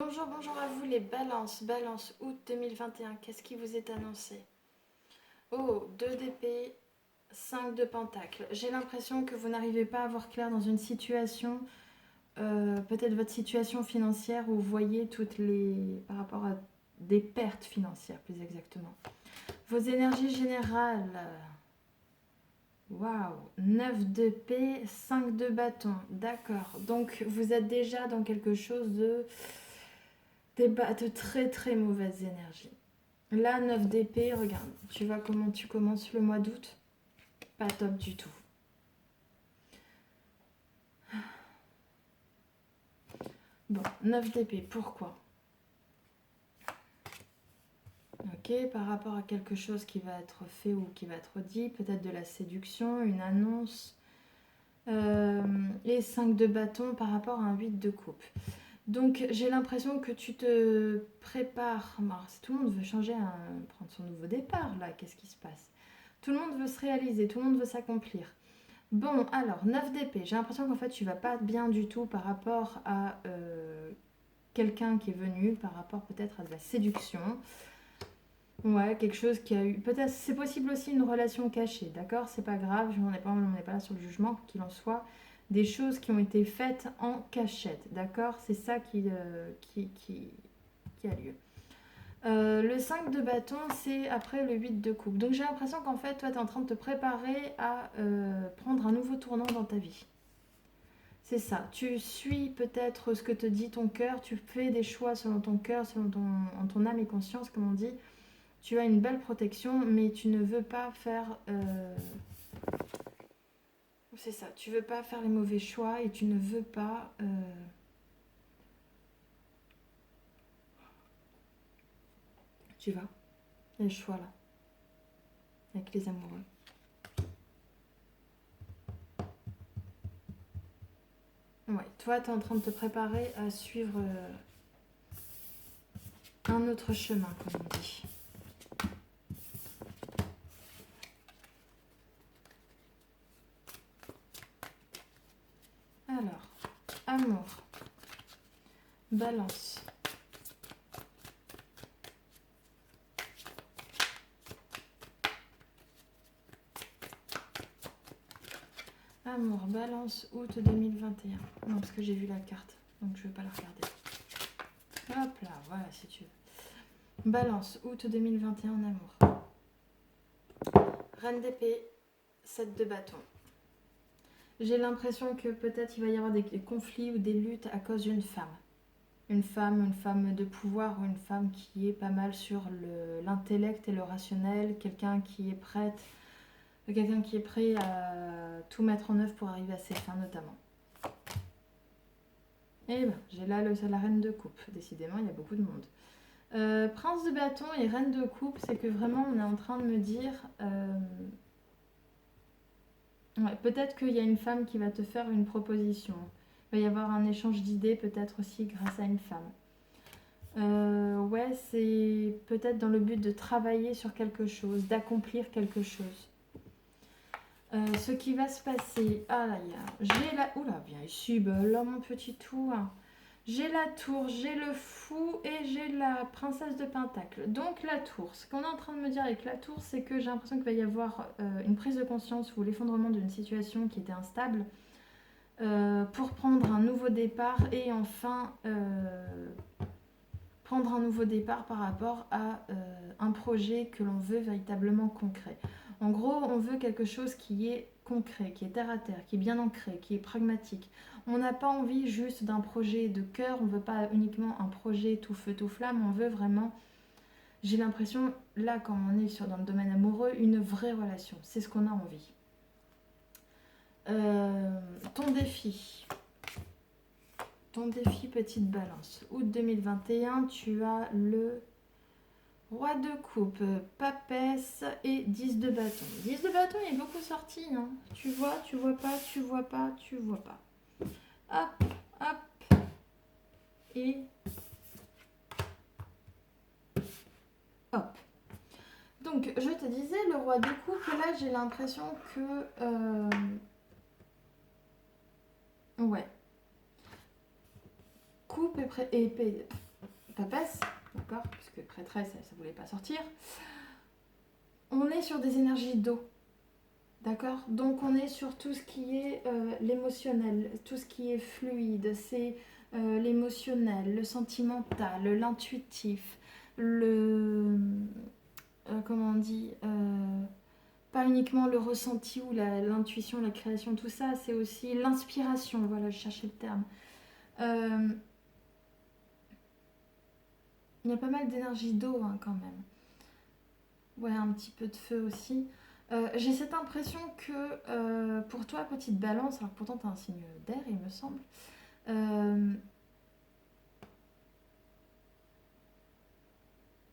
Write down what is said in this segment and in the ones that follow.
Bonjour, bonjour à vous les balances. Balance août 2021, qu'est-ce qui vous est annoncé? Oh, 2 d'épée, 5 de pentacle. J'ai l'impression que vous n'arrivez pas à voir clair dans une situation, peut-être votre situation financière où vous voyez toutes les... par rapport à des pertes financières plus exactement. Vos énergies générales. Waouh, 9 d'épée, 5 de bâton. D'accord, donc vous êtes déjà dans quelque chose de très très mauvaises énergies. Là, 9 d'épée, regarde, tu vois comment tu commences le mois d'août? Pas top du tout. Bon, 9 d'épée, pourquoi? Ok, par rapport à quelque chose qui va être fait ou qui va être dit, peut-être de la séduction, une annonce. Et 5 de bâton par rapport à un 8 de coupe. Donc j'ai l'impression que tu te prépares. Alors, si tout le monde veut changer, prendre son nouveau départ, là, qu'est-ce qui se passe? Tout le monde veut se réaliser, tout le monde veut s'accomplir. Bon, alors, 9 d'épée. J'ai l'impression qu'en fait, tu vas pas bien du tout par rapport à quelqu'un qui est venu, par rapport peut-être à de la séduction. Ouais, quelque chose qui a eu... Peut-être, c'est possible aussi une relation cachée, d'accord? C'est pas grave, on n'est pas là sur le jugement, qu'il en soit. Des choses qui ont été faites en cachette, d'accord? C'est ça qui a lieu. Le 5 de bâton, c'est après le 8 de coupe. Donc j'ai l'impression qu'en fait, toi, tu es en train de te préparer à prendre un nouveau tournant dans ta vie. C'est ça. Tu suis peut-être ce que te dit ton cœur, tu fais des choix selon ton cœur, selon ton âme et conscience, comme on dit. Tu as une belle protection, mais tu ne veux pas faire... C'est ça. Tu veux pas faire les mauvais choix et tu ne veux pas... Tu vois, il y a le choix là, avec les amoureux. Ouais, toi, tu es en train de te préparer à suivre un autre chemin, comme on dit. Alors, amour, balance. Amour, balance, août 2021. Non, parce que j'ai vu la carte, donc je ne vais pas la regarder. Hop là, voilà, si tu veux. Balance, août 2021 en amour. Reine d'épée, 7 de bâton. J'ai l'impression que peut-être il va y avoir des conflits ou des luttes à cause d'une femme. Une femme de pouvoir ou une femme qui est pas mal sur l'intellect et le rationnel, quelqu'un qui est prêt à tout mettre en œuvre pour arriver à ses fins notamment. Et ben, j'ai là la reine de coupe. Décidément, il y a beaucoup de monde. Prince de bâton et reine de coupe, c'est que vraiment on est en train de me dire... ouais, peut-être qu'il y a une femme qui va te faire une proposition. Il va y avoir un échange d'idées peut-être aussi grâce à une femme. Ouais, c'est peut-être dans le but de travailler sur quelque chose, d'accomplir quelque chose. Ce qui va se passer... Ah là, j'ai la... Oula, bien ici, bah là mon petit tour. J'ai la tour, j'ai le fou et j'ai la princesse de pentacle. Donc la tour, ce qu'on est en train de me dire avec la tour, c'est que j'ai l'impression qu'il va y avoir une prise de conscience ou l'effondrement d'une situation qui était instable pour prendre un nouveau départ et enfin prendre un nouveau départ par rapport à un projet que l'on veut véritablement concret. En gros, on veut quelque chose qui est concret, qui est terre à terre, qui est bien ancré, qui est pragmatique. On n'a pas envie juste d'un projet de cœur, on ne veut pas uniquement un projet tout feu, tout flamme, on veut vraiment, j'ai l'impression, là quand on est dans le domaine amoureux, une vraie relation. C'est ce qu'on a envie. Ton défi, petite balance. Août 2021, tu as le roi de coupe, papesse et 10 de bâton. 10 de bâton, il est beaucoup sorti. Hein. Tu vois pas, tu vois pas, tu vois pas. Hop, hop. Et hop. Donc, je te disais, le roi de coupe, là, j'ai l'impression que... ouais. Coupe et épée. papesse, d'accord, puisque prêtresse, ça ne voulait pas sortir. On est sur des énergies d'eau, d'accord. Donc on est sur tout ce qui est l'émotionnel, tout ce qui est fluide, c'est l'émotionnel, le sentimental, l'intuitif, comment on dit, pas uniquement le ressenti ou l'intuition, la création, tout ça, c'est aussi l'inspiration, voilà, je cherchais le terme. Il y a pas mal d'énergie d'eau hein, quand même. Ouais, un petit peu de feu aussi. J'ai cette impression que pour toi, petite balance, alors pourtant tu as un signe d'air, il me semble.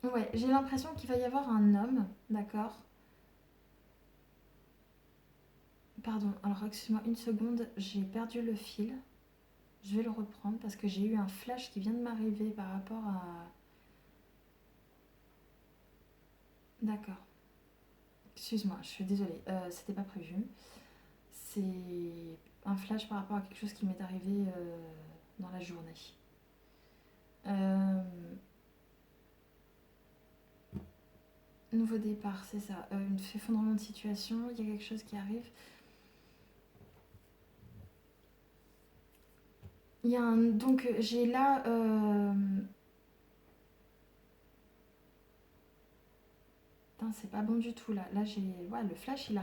Ouais, j'ai l'impression qu'il va y avoir un homme, d'accord. Pardon, alors excuse-moi une seconde, j'ai perdu le fil. Je vais le reprendre parce que j'ai eu un flash qui vient de m'arriver par rapport à... D'accord. Excuse-moi, je suis désolée, c'était pas prévu. C'est un flash par rapport à quelque chose qui m'est arrivé dans la journée. Euh, Nouveau départ, c'est ça. Un effondrement de situation, il y a quelque chose qui arrive. Il y a un... Donc j'ai là... Putain, c'est pas bon du tout là. Là j'ai... Ouais, le flash, il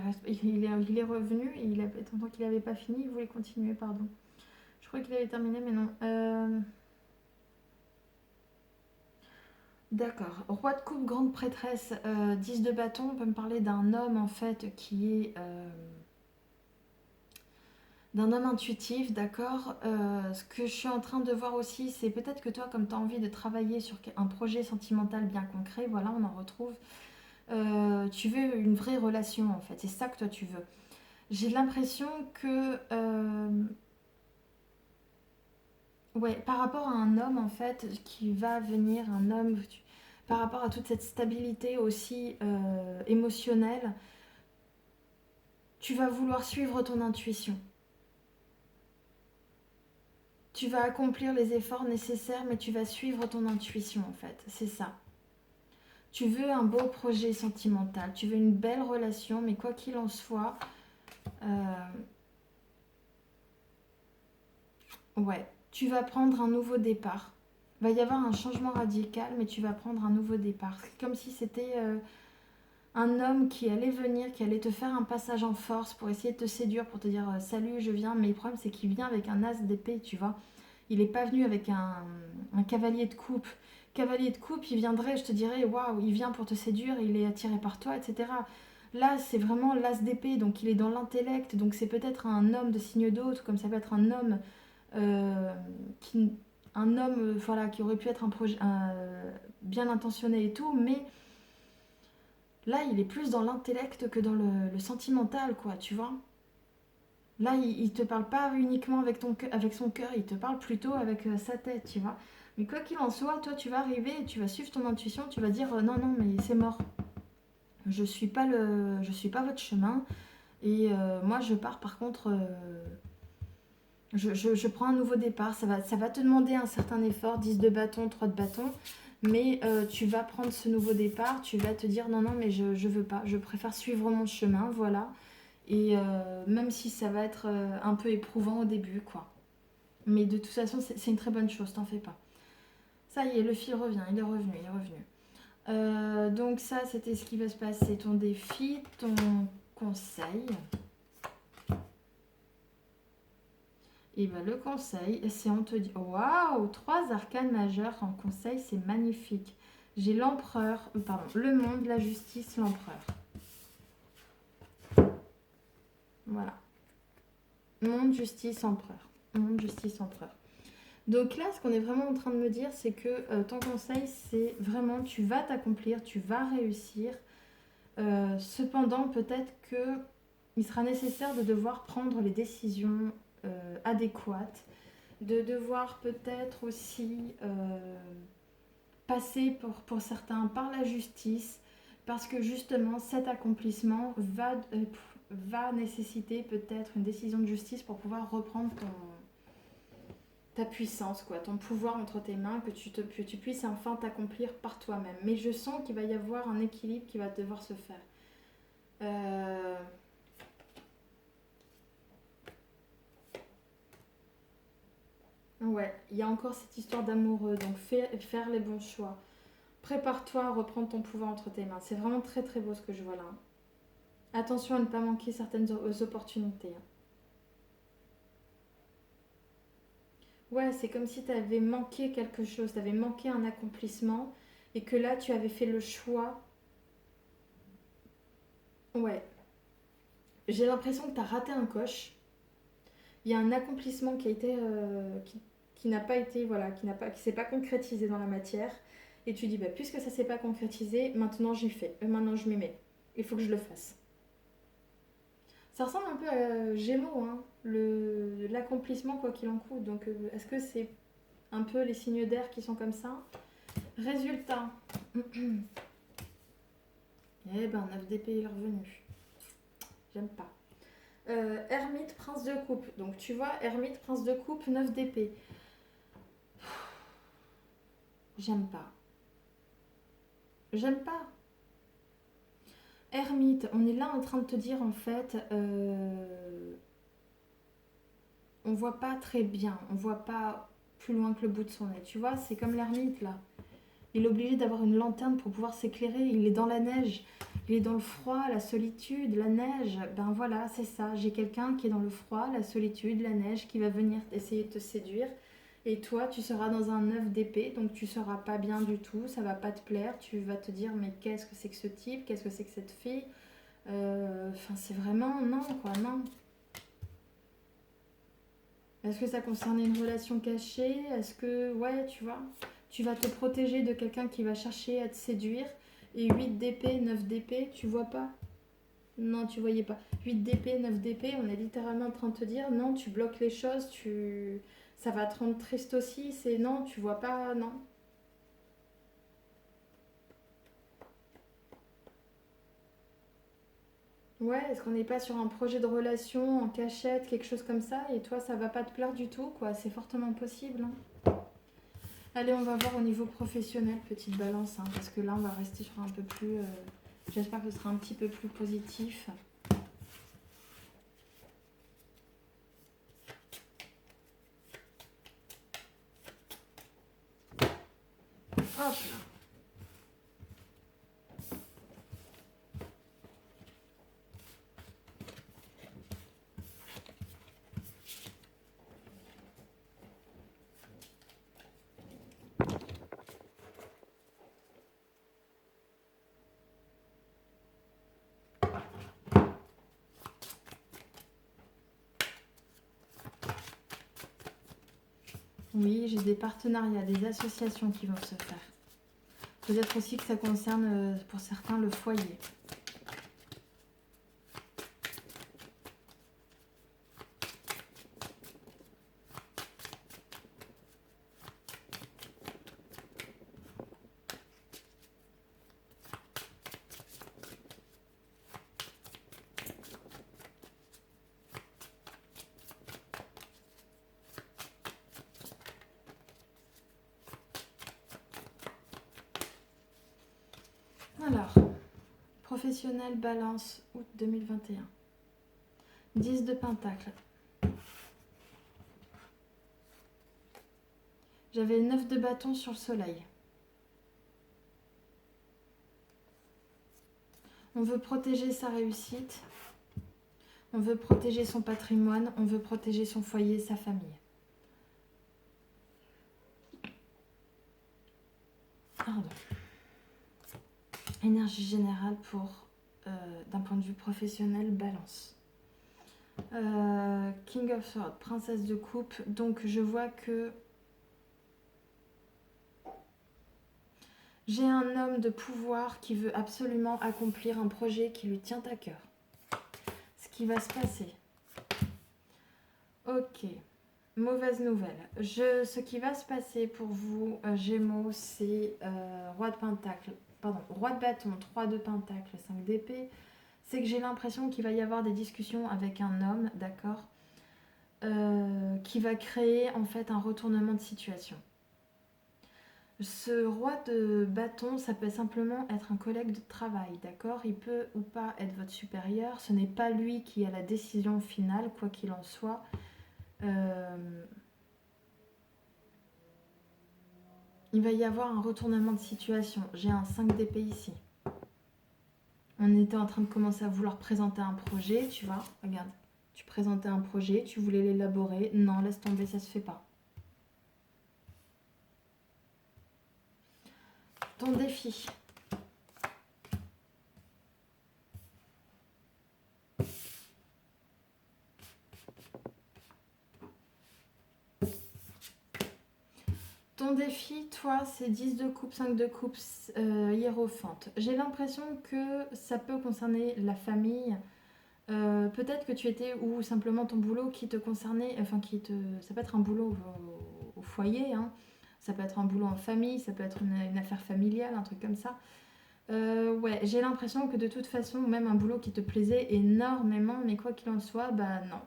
est revenu et il a... Tant qu'il avait pas fini, il voulait continuer, pardon. Je croyais qu'il avait terminé, mais non. D'accord. Roi de coupe, grande prêtresse, 10 de bâton. On peut me parler d'un homme en fait qui est... d'un homme intuitif, d'accord. Ce que je suis en train de voir aussi, c'est peut-être que toi, comme tu as envie de travailler sur un projet sentimental bien concret, voilà, on en retrouve. Tu veux une vraie relation, en fait. C'est ça que toi, tu veux. J'ai l'impression que... ouais, par rapport à un homme, en fait, qui va venir, un homme... par rapport à toute cette stabilité aussi émotionnelle, tu vas vouloir suivre ton intuition. Tu vas accomplir les efforts nécessaires, mais tu vas suivre ton intuition, en fait. C'est ça. Tu veux un beau projet sentimental, tu veux une belle relation, mais quoi qu'il en soit, euh, ouais, tu vas prendre un nouveau départ. Il va y avoir un changement radical, mais tu vas prendre un nouveau départ. C'est comme si c'était un homme qui allait venir, qui allait te faire un passage en force pour essayer de te séduire, pour te dire salut, je viens. Mais le problème, c'est qu'il vient avec un as d'épée, tu vois. Il n'est pas venu avec un cavalier de coupe. Cavalier de coupe, il viendrait, je te dirais, waouh, il vient pour te séduire, il est attiré par toi, etc. Là, c'est vraiment l'as d'épée, donc il est dans l'intellect, donc c'est peut-être un homme de signe d'autre, comme ça peut être un homme euh, qui, voilà, qui aurait pu être bien intentionné et tout, mais là, il est plus dans l'intellect que dans le sentimental, quoi, tu vois. Là, il te parle pas uniquement avec son cœur, il te parle plutôt avec sa tête, tu vois. Mais quoi qu'il en soit, toi, tu vas arriver et tu vas suivre ton intuition, tu vas dire non, non, mais c'est mort. Je suis pas votre chemin. Et moi, je pars par contre, je prends un nouveau départ. Ça va te demander un certain effort, 10 de bâton, 3 de bâton. Mais tu vas prendre ce nouveau départ, tu vas te dire non, non, mais je veux pas, je préfère suivre mon chemin, voilà. Et même si ça va être un peu éprouvant au début, quoi. Mais de toute façon, c'est une très bonne chose, t'en fais pas. Ça y est, le fil revient, il est revenu, il est revenu. Donc ça, c'était ce qui va se passer, ton défi, ton conseil. Et bien le conseil, c'est on te dit, waouh, 3 arcanes majeures en conseil, c'est magnifique. J'ai l'empereur, pardon, le monde, la justice, l'empereur. Voilà. Monde, justice, empereur. Monde, justice, empereur. Donc là, ce qu'on est vraiment en train de me dire, c'est que ton conseil, c'est vraiment, tu vas t'accomplir, tu vas réussir. Cependant, peut-être que il sera nécessaire de devoir prendre les décisions adéquates, de devoir peut-être aussi passer pour certains par la justice, parce que justement, cet accomplissement va nécessiter peut-être une décision de justice pour pouvoir reprendre ta puissance, quoi, ton pouvoir entre tes mains, que tu puisses enfin t'accomplir par toi-même. Mais je sens qu'il va y avoir un équilibre qui va devoir se faire. Euh, Ouais, il y a encore cette histoire d'amoureux, donc faire les bons choix. Prépare-toi à reprendre ton pouvoir entre tes mains. C'est vraiment très très beau ce que je vois là. Attention à ne pas manquer certaines opportunités. Ouais, c'est comme si tu avais manqué quelque chose, tu avais manqué un accomplissement et que là tu avais fait le choix. Ouais, j'ai l'impression que tu as raté un coche. Il y a un accomplissement qui a été qui n'a pas été voilà, qui s'est pas concrétisé dans la matière et tu dis bah puisque ça s'est pas concrétisé, maintenant j'y fais. Maintenant je m'y mets. Il faut que je le fasse. Ça ressemble un peu à Gémeaux, hein, l'accomplissement quoi qu'il en coûte. Donc est-ce que c'est un peu les signes d'air qui sont comme ça? Résultat. Eh ben 9 d'épée est revenu. J'aime pas. Ermite, prince de coupe. Donc tu vois, ermite, prince de coupe, 9 d'épée. J'aime pas. J'aime pas. Ermite, on est là en train de te dire en fait, on voit pas très bien, on voit pas plus loin que le bout de son nez. Tu vois, c'est comme l'ermite là. Il est obligé d'avoir une lanterne pour pouvoir s'éclairer. Il est dans la neige, il est dans le froid, la solitude, la neige. Ben voilà, c'est ça. J'ai quelqu'un qui est dans le froid, la solitude, la neige, qui va venir essayer de te séduire. Et toi, tu seras dans un œuf d'épée, donc tu seras pas bien du tout, ça va pas te plaire. Tu vas te dire, mais qu'est-ce que c'est que ce type? Qu'est-ce que c'est que cette fille? Enfin, c'est vraiment non, quoi, non. Est-ce que ça concernait une relation cachée? Est-ce que, ouais, tu vois, tu vas te protéger de quelqu'un qui va chercher à te séduire? Et 8 d'épée, 9 d'épée, tu vois pas? Non, tu voyais pas. 8 d'épée, 9 d'épée, on est littéralement en train de te dire, non, tu bloques les choses, ça va te rendre triste aussi, c'est non, tu vois pas, non. Ouais, est-ce qu'on n'est pas sur un projet de relation en cachette, quelque chose comme ça, et toi, ça va pas te plaire du tout, quoi, c'est fortement possible, hein. Allez, on va voir au niveau professionnel, petite balance, hein, parce que là, on va rester sur un peu plus... j'espère que ce sera un petit peu plus positif. Hop là. Oui, j'ai des partenariats, des associations qui vont se faire. Peut-être aussi que ça concerne, pour certains, le foyer. Alors, professionnel, balance, août 2021. 10 de pentacle. J'avais 9 de bâton sur le soleil. On veut protéger sa réussite. On veut protéger son patrimoine. On veut protéger son foyer, sa famille. Pardon. Énergie générale pour, d'un point de vue professionnel, balance. King of Swords, princesse de coupe. Donc je vois que j'ai un homme de pouvoir qui veut absolument accomplir un projet qui lui tient à cœur. Ce qui va se passer. Ok. Mauvaise nouvelle. Ce qui va se passer pour vous, Gémeaux, c'est roi de pentacle. Pardon, roi de bâton, 3 de pentacle, 5 d'épée. C'est que j'ai l'impression qu'il va y avoir des discussions avec un homme, d'accord, qui va créer en fait un retournement de situation. Ce roi de bâton, ça peut simplement être un collègue de travail, d'accord? Il peut ou pas être votre supérieur. Ce n'est pas lui qui a la décision finale, quoi qu'il en soit. Il va y avoir un retournement de situation. J'ai un 5 d'épée ici. On était en train de commencer à vouloir présenter un projet, tu vois. Regarde, tu présentais un projet, tu voulais l'élaborer. Non, laisse tomber, ça se fait pas. Ton défi. Ton défi, toi, c'est 10 de coupe, 5 de coupe, hiérophante. J'ai l'impression que ça peut concerner la famille. Peut-être que tu étais, ou simplement ton boulot qui te concernait, enfin ça peut être un boulot au foyer, hein. Ça peut être un boulot en famille, ça peut être une affaire familiale, un truc comme ça. Ouais, j'ai l'impression que de toute façon, même un boulot qui te plaisait énormément, mais quoi qu'il en soit, bah non.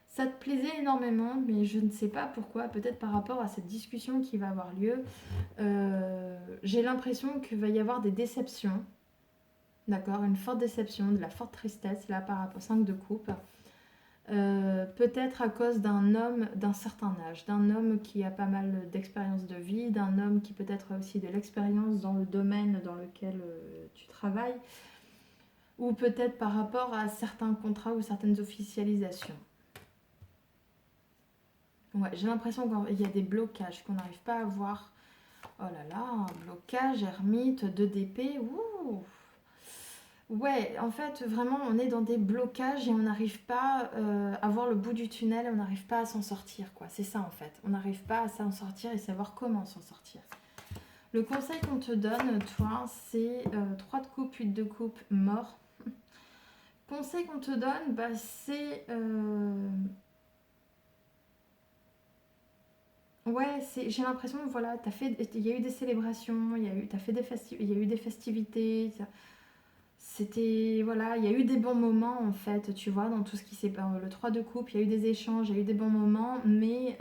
Ça te plaisait énormément, mais je ne sais pas pourquoi, peut-être par rapport à cette discussion qui va avoir lieu. J'ai l'impression qu'il va y avoir des déceptions, d'accord? Une forte déception, de la forte tristesse, là, par rapport au 5 de coupe. Peut-être à cause d'un homme d'un certain âge, d'un homme qui a pas mal d'expérience de vie, d'un homme qui peut-être a aussi de l'expérience dans le domaine dans lequel tu travailles, ou peut-être par rapport à certains contrats ou certaines officialisations. Ouais, j'ai l'impression qu'il y a des blocages qu'on n'arrive pas à voir. Oh là là, un blocage, ermite, 2 d'épée, ouh. Ouais, en fait, vraiment, on est dans des blocages et on n'arrive pas à voir le bout du tunnel, on n'arrive pas à s'en sortir, quoi. C'est ça, en fait. On n'arrive pas à s'en sortir et savoir comment s'en sortir. Le conseil qu'on te donne, toi, c'est 3 de coupe, 8 de coupe, mort. Conseil qu'on te donne, bah, c'est... Ouais, j'ai l'impression, voilà, il y a eu des célébrations, t'as fait il y a eu des festivités, c'était, voilà, il y a eu des bons moments en fait, tu vois, dans tout ce qui s'est passé. Le 3 de coupe, il y a eu des échanges, il y a eu des bons moments, mais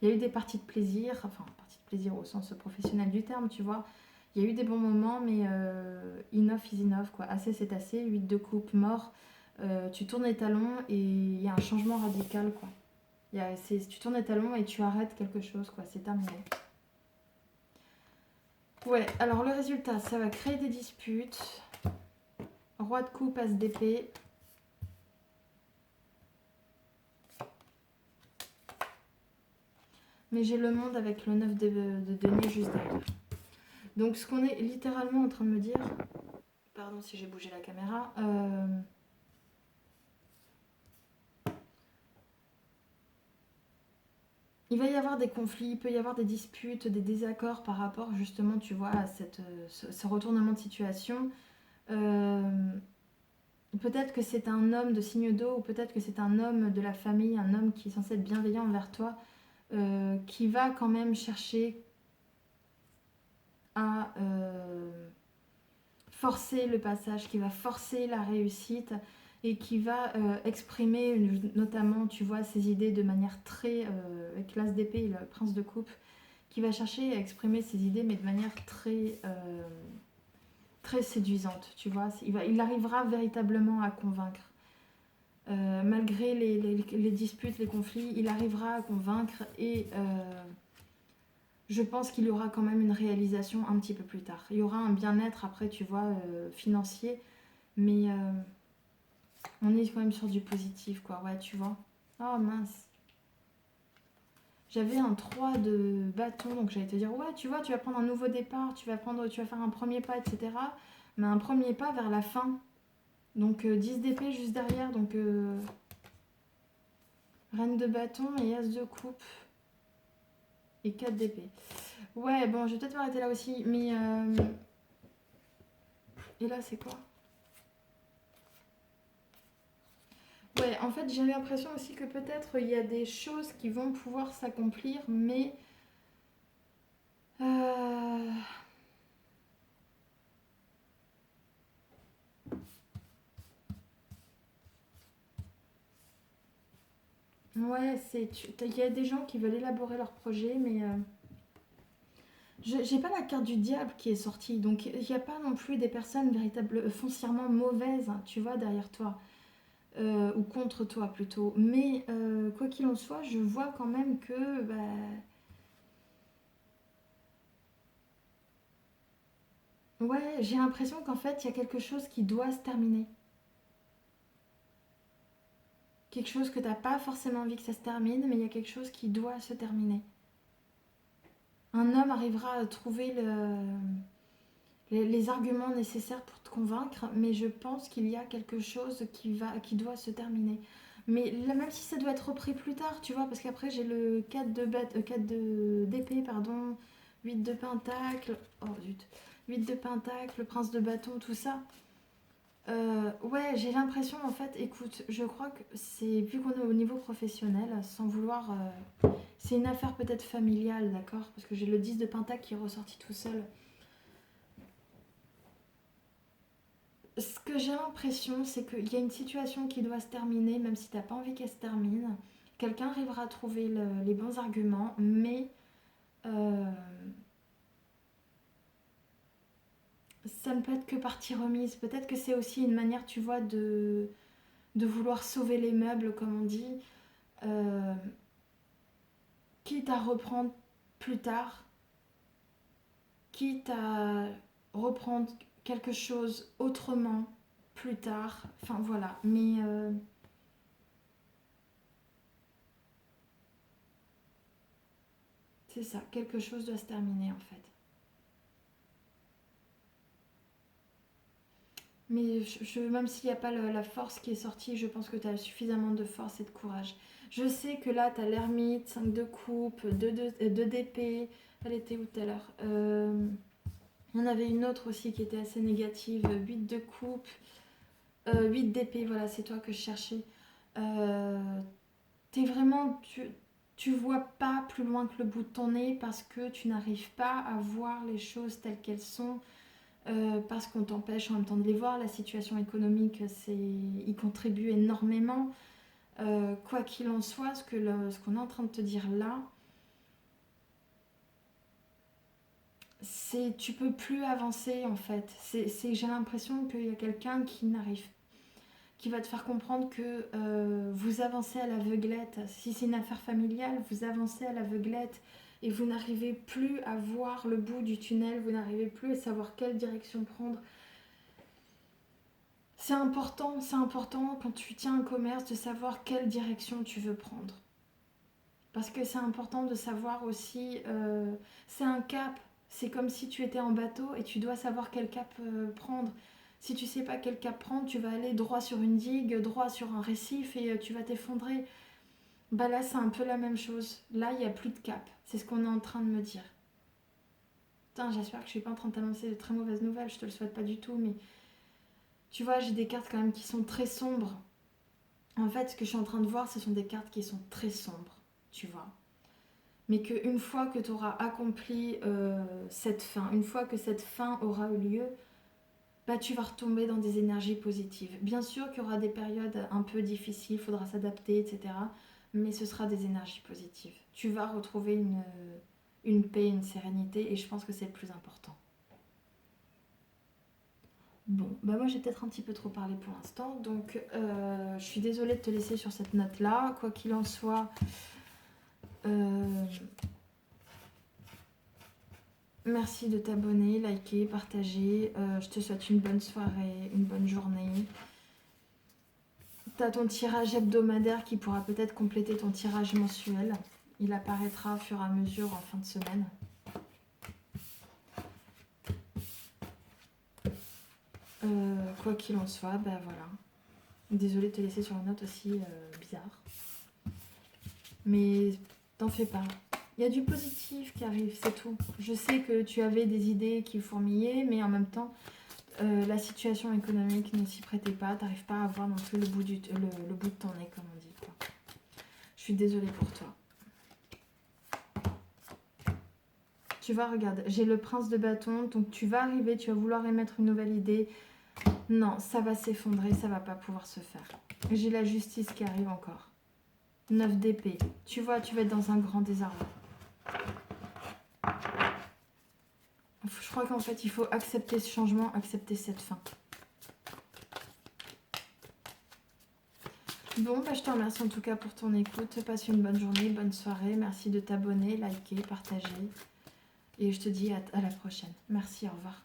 il y a eu des parties de plaisir, enfin, parties de plaisir au sens professionnel du terme, tu vois. Il y a eu des bons moments, mais enough is enough, quoi. Assez, c'est assez. 8 de coupe, mort. Tu tournes les talons et il y a un changement radical, quoi. Tu tournes les talons et tu arrêtes quelque chose, quoi. C'est terminé. Ouais, alors le résultat, ça va créer des disputes. Roi de coupe, as d'épée. Mais j'ai le monde avec le 9 de denier juste derrière. Donc ce qu'on est littéralement en train de me dire... Pardon si j'ai bougé la caméra. Il va y avoir des conflits, il peut y avoir des disputes, des désaccords par rapport justement, tu vois, à ce retournement de situation. Peut-être que c'est un homme de signe d'eau ou peut-être que c'est un homme de la famille, un homme qui est censé être bienveillant envers toi, qui va quand même chercher à forcer le passage, qui va forcer la réussite et qui va exprimer notamment, tu vois, ses idées de manière très, avec l'as d'épée et le prince de coupe, qui va chercher à exprimer ses idées mais de manière très, très séduisante, tu vois. Il arrivera véritablement à convaincre. Malgré les disputes, les conflits, il arrivera à convaincre et je pense qu'il y aura quand même une réalisation un petit peu plus tard. Il y aura un bien-être après, tu vois, financier, mais on est quand même sur du positif, quoi, ouais, tu vois. Oh mince. J'avais un 3 de bâton, donc j'allais te dire, ouais, tu vois, tu vas prendre un nouveau départ, tu vas faire un premier pas, etc. Mais un premier pas vers la fin. Donc 10 d'épée juste derrière, donc reine de bâton et as de coupe. Et 4 d'épée. Ouais, bon, je vais peut-être m'arrêter là aussi, mais... Et là, c'est quoi? Ouais, en fait, j'ai l'impression aussi que peut-être il y a des choses qui vont pouvoir s'accomplir, mais... Ouais, il y a des gens qui veulent élaborer leur projet, mais j'ai pas la carte du diable qui est sortie, donc il n'y a pas non plus des personnes véritablement foncièrement mauvaises, hein, tu vois, derrière toi, ou contre toi plutôt. Mais quoi qu'il en soit, je vois quand même que, bah, ouais, j'ai l'impression qu'en fait, il y a quelque chose qui doit se terminer. Quelque chose que t'as pas forcément envie que ça se termine, mais il y a quelque chose qui doit se terminer. Un homme arrivera à trouver les arguments nécessaires pour te convaincre, mais je pense qu'il y a quelque chose qui doit se terminer. Mais là, même si ça doit être repris plus tard, tu vois, parce qu'après j'ai le 4 de, 4 d'épée, pardon, 8 de pentacle, oh zut, 8 de pentacle, le prince de bâton, tout ça. Ouais, j'ai l'impression, en fait, écoute, je crois que c'est, vu qu'on est au niveau professionnel, sans vouloir, c'est une affaire peut-être familiale, d'accord? Parce que j'ai le 10 de pentacle qui est ressorti tout seul. Ce que j'ai l'impression, c'est qu'il y a une situation qui doit se terminer, même si t'as pas envie qu'elle se termine. Quelqu'un arrivera à trouver les bons arguments, mais euh, ça ne peut être que partie remise. Peut-être que c'est aussi une manière, tu vois, de vouloir sauver les meubles, comme on dit, euh, quitte à reprendre plus tard, quitte à reprendre quelque chose autrement plus tard. Enfin voilà, mais c'est ça, quelque chose doit se terminer en fait. Mais même s'il n'y a pas la force qui est sortie, je pense que tu as suffisamment de force et de courage. Je sais que là, tu as l'ermite, 5 de coupe, 2 d'épée. Elle était où tout à l'heure? Il y en avait une autre aussi qui était assez négative, 8 de coupe, 8 d'épée, voilà, c'est toi que je cherchais. Euh, T'es vraiment... Tu vois pas plus loin que le bout de ton nez parce que tu n'arrives pas à voir les choses telles qu'elles sont. Parce qu'on t'empêche en même temps de les voir. La situation économique, y contribue énormément. Quoi qu'il en soit, ce qu'on est en train de te dire là, c'est tu peux plus avancer en fait. J'ai l'impression qu'il y a quelqu'un qui va te faire comprendre que vous avancez à l'aveuglette. Si c'est une affaire familiale, vous avancez à l'aveuglette et vous n'arrivez plus à voir le bout du tunnel, vous n'arrivez plus à savoir quelle direction prendre. C'est important quand tu tiens un commerce de savoir quelle direction tu veux prendre. Parce que c'est important de savoir aussi, c'est un cap. C'est comme si tu étais en bateau et tu dois savoir quel cap prendre. Si tu sais pas quel cap prendre, tu vas aller droit sur une digue, droit sur un récif et tu vas t'effondrer. Bah là, c'est un peu la même chose. Là, il n'y a plus de cap. C'est ce qu'on est en train de me dire. Putain, j'espère que je suis pas en train de t'annoncer de très mauvaises nouvelles, je te le souhaite pas du tout, mais tu vois, j'ai des cartes quand même qui sont très sombres. En fait, ce que je suis en train de voir, ce sont des cartes qui sont très sombres, tu vois. Mais qu'une fois que tu auras accompli cette fin, une fois que cette fin aura eu lieu, bah, tu vas retomber dans des énergies positives. Bien sûr qu'il y aura des périodes un peu difficiles, il faudra s'adapter, etc. Mais ce sera des énergies positives. Tu vas retrouver une paix, une sérénité, et je pense que c'est le plus important. Bon, bah moi j'ai peut-être un petit peu trop parlé pour l'instant, donc je suis désolée de te laisser sur cette note-là. Quoi qu'il en soit, euh, merci de t'abonner, liker, partager. Je te souhaite une bonne soirée, une bonne journée. T'as ton tirage hebdomadaire qui pourra peut-être compléter ton tirage mensuel. Il apparaîtra au fur et à mesure en fin de semaine. Quoi qu'il en soit, bah voilà. Désolée de te laisser sur une note aussi bizarre. Mais t'en fais pas. Il y a du positif qui arrive, c'est tout. Je sais que tu avais des idées qui fourmillaient, mais en même temps, la situation économique ne s'y prêtait pas. T'arrives pas à voir non plus le bout, le bout de ton nez, comme on dit, quoi. Je suis désolée pour toi. Tu vois, regarde, j'ai le prince de bâton, donc tu vas arriver, tu vas vouloir émettre une nouvelle idée. Non, ça va s'effondrer, ça va pas pouvoir se faire. J'ai la justice qui arrive encore. 9 d'épée. Tu vois, tu vas être dans un grand désarroi. Je crois qu'en fait, il faut accepter ce changement, accepter cette fin. Bon, bah, je te remercie en tout cas pour ton écoute. Passe une bonne journée, bonne soirée. Merci de t'abonner, liker, partager. Et je te dis à la prochaine. Merci, au revoir.